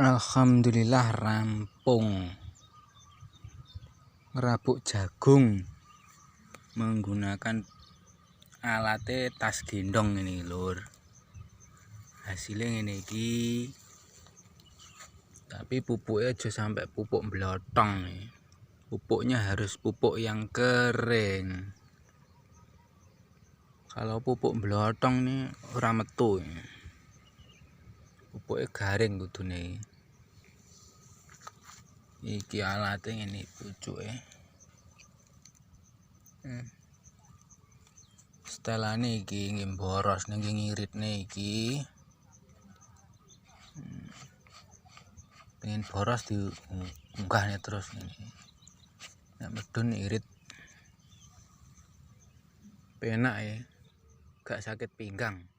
Alhamdulillah rampung ngerabuk jagung menggunakan alatnya tas gendong ini lur. Hasilnya ini tapi pupuknya aja sampai pupuk belotong nih. Pupuknya harus pupuk yang kering. Kalau pupuk belotong nih ora metu. Pupuknya garing kudune. Iki alatnya ini pucuke. Setelahnya iki nggih boros ning ngiritne iki. Pengen boros diunggahnya terus ini. Nek medun irit penak ya. Gak sakit pinggang.